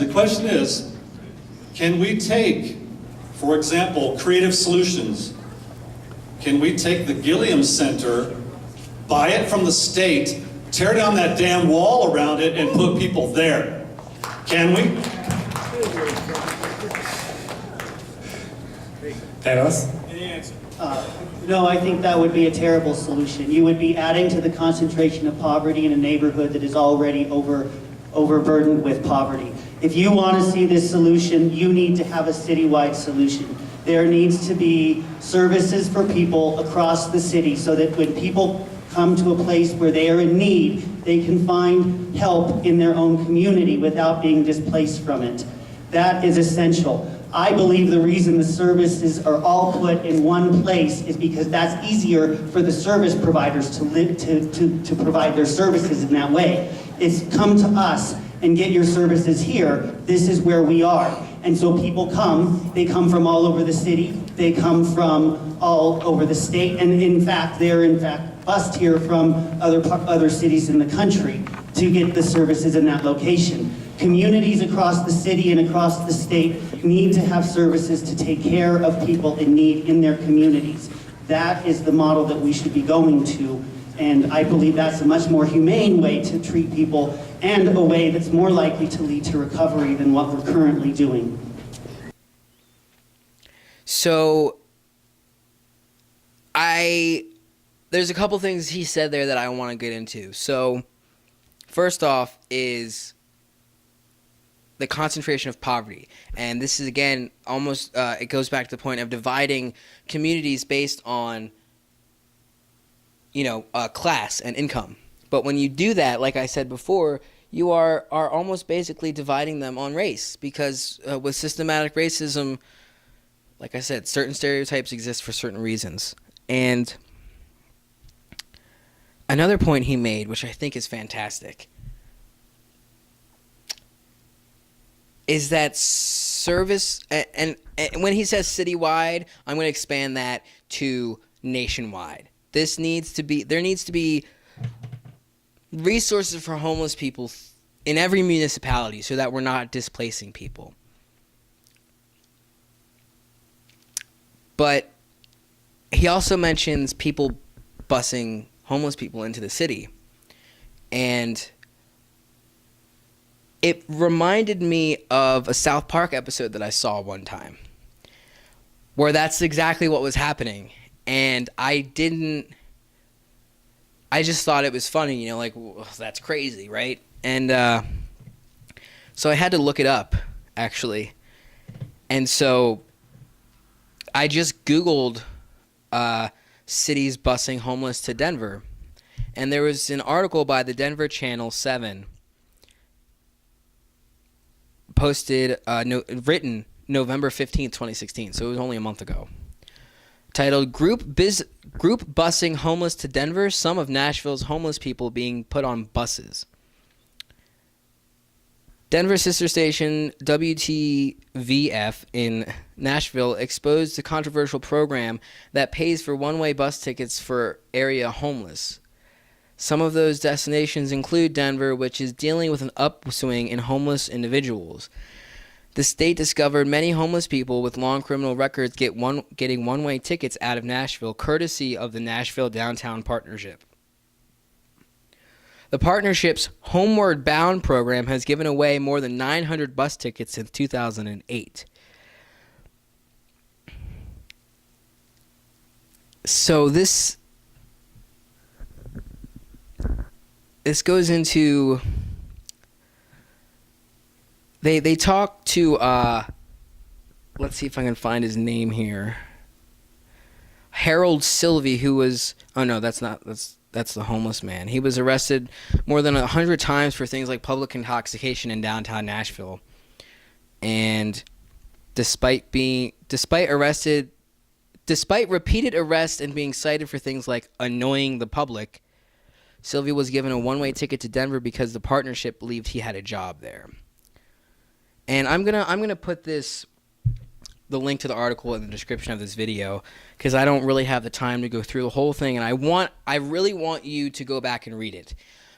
The question is, can we take, for example, Creative Solutions? Can we take the Gilliam Center, buy it from the state, tear down that damn wall around it, and put people there? Can we? Thanos? No, I think that would be a terrible solution. You would be adding to the concentration of poverty in a neighborhood that is already overburdened with poverty. If you want to see this solution, you need to have a citywide solution. There needs to be services for people across the city so that when people come to a place where they are in need, they can find help in their own community without being displaced from it. That is essential. I believe the reason the services are all put in one place is because that's easier for the service providers to provide their services in that way. It's come to us and get your services here. This is where we are. And so people come, they come from all over the city, they come from all over the state, and they're bused here from other cities in the country to get the services in that location. Communities across the city and across the state need to have services to take care of people in need in their communities. That is the model that we should be going to, and I believe that's a much more humane way to treat people and a way that's more likely to lead to recovery than what we're currently doing. So, there's a couple things he said there that I want to get into. So, first off is the concentration of poverty. And this is, again, almost, it goes back to the point of dividing communities based on, class and income. But when you do that, like I said before, you are almost basically dividing them on race, because with systematic racism, like I said, certain stereotypes exist for certain reasons. And another point he made, which I think is fantastic, is that service, and when he says citywide, I'm going to expand that to nationwide. There needs to be resources for homeless people in every municipality so that we're not displacing people. But he also mentions people busing homeless people into the city. And it reminded me of a South Park episode that I saw one time, where that's exactly what was happening. And I just thought it was funny, well, that's crazy, right? And so I had to look it up, actually. And so I just Googled cities busing homeless to Denver. And there was an article by the Denver Channel 7 posted, written November 15th, 2016. So it was only a month ago. Titled, Group Busing Homeless to Denver, Some of Nashville's Homeless People Being Put on Buses. Denver sister station WTVF in Nashville exposed a controversial program that pays for one-way bus tickets for area homeless. Some of those destinations include Denver, which is dealing with an upswing in homeless individuals. The state discovered many homeless people with long criminal records getting one-way tickets out of Nashville, courtesy of the Nashville Downtown Partnership. The partnership's Homeward Bound program has given away more than 900 bus tickets since 2008. So this goes into... They talk to, let's see if I can find his name here. Harold Sylvie, who was, that's the homeless man. He was arrested more than 100 times for things like public intoxication in downtown Nashville. And despite repeated arrests and being cited for things like annoying the public, Sylvie was given a one-way ticket to Denver because the partnership believed he had a job there. And I'm gonna put the link to the article in the description of this video, because I don't really have the time to go through the whole thing, and I really want you to go back and read it,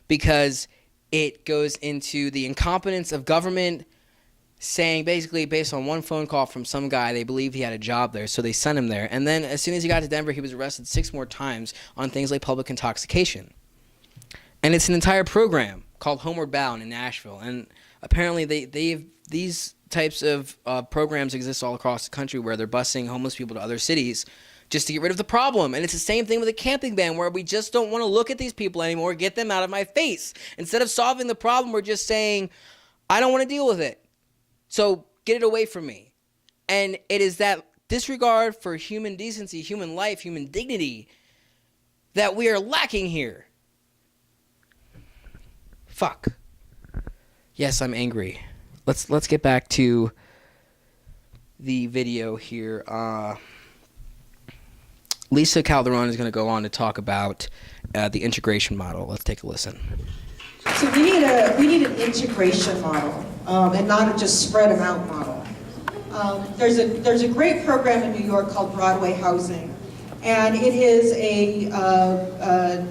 because it goes into the incompetence of government, saying basically based on one phone call from some guy, they believed he had a job there, so they sent him there. And then as soon as he got to Denver, he was arrested 6 more times on things like public intoxication. And it's an entire program called Homeward Bound in Nashville. And apparently these types of programs exist all across the country where they're busing homeless people to other cities just to get rid of the problem. And it's the same thing with a camping ban, where we just don't want to look at these people anymore, get them out of my face. Instead of solving the problem, we're just saying, I don't want to deal with it, so get it away from me. And it is that disregard for human decency, human life, human dignity that we are lacking here. Fuck. Yes, I'm angry. Let's get back to the video here. Lisa Calderon is going to go on to talk about the integration model. Let's take a listen. So we need an integration model, and not a just spread them out model. There's a great program in New York called Broadway Housing, and it is a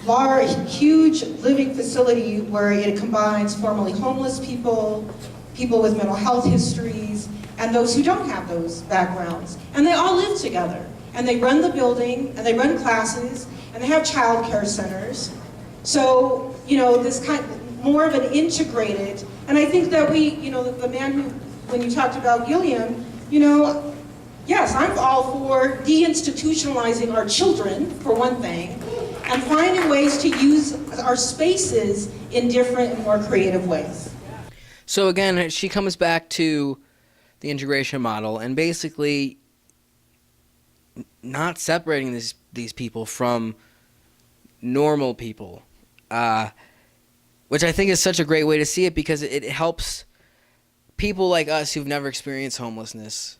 large, huge living facility where it combines formerly homeless people, people with mental health histories, and those who don't have those backgrounds, and they all live together. And they run the building, and they run classes, and they have child care centers. So, this kind of more of an integrated, and I think that the man who, when you talked about Gilliam, yes, I'm all for deinstitutionalizing our children, for one thing, and finding ways to use our spaces in different and more creative ways. So again, she comes back to the integration model, and basically not separating these people from normal people, which I think is such a great way to see it, because it helps people like us who've never experienced homelessness,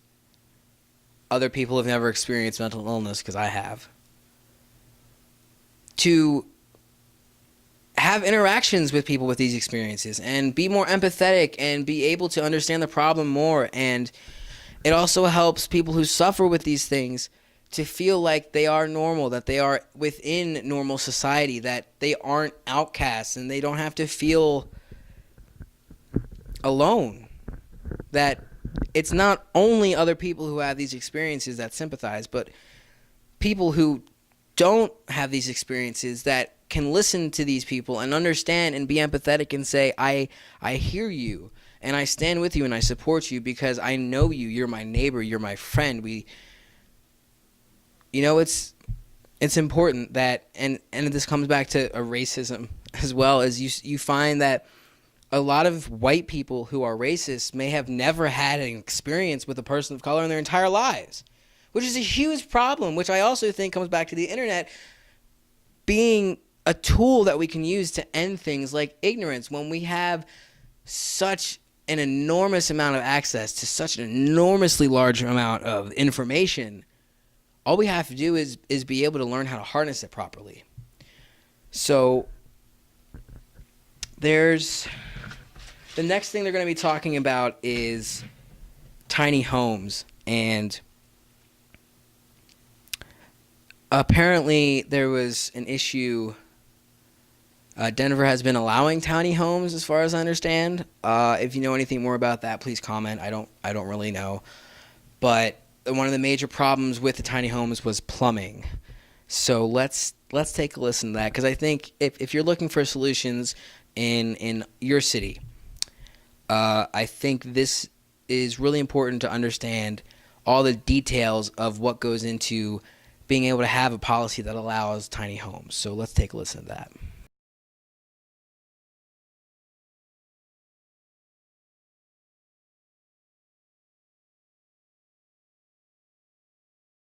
other people who've never experienced mental illness, because I have, to have interactions with people with these experiences and be more empathetic and be able to understand the problem more. And it also helps people who suffer with these things to feel like they are normal, that they are within normal society, that they aren't outcasts, and they don't have to feel alone. That it's not only other people who have these experiences that sympathize, but people who don't have these experiences that can listen to these people and understand and be empathetic and say, I hear you, and I stand with you, and I support you because I know you. You're my neighbor. You're my friend. It's important that, and this comes back to a racism as well, as you find that a lot of white people who are racist may have never had an experience with a person of color in their entire lives, which is a huge problem, which I also think comes back to the internet being a tool that we can use to end things like ignorance. When we have such an enormous amount of access to such an enormously large amount of information, all we have to do is be able to learn how to harness it properly. So there's the next thing they're going to be talking about is tiny homes. And apparently there was an issue. Denver has been allowing tiny homes, as far as I understand. If you know anything more about that, please comment. I don't really know. But one of the major problems with the tiny homes was plumbing. So let's take a listen to that, because I think if you're looking for solutions in your city, I think this is really important to understand all the details of what goes into being able to have a policy that allows tiny homes. So let's take a listen to that.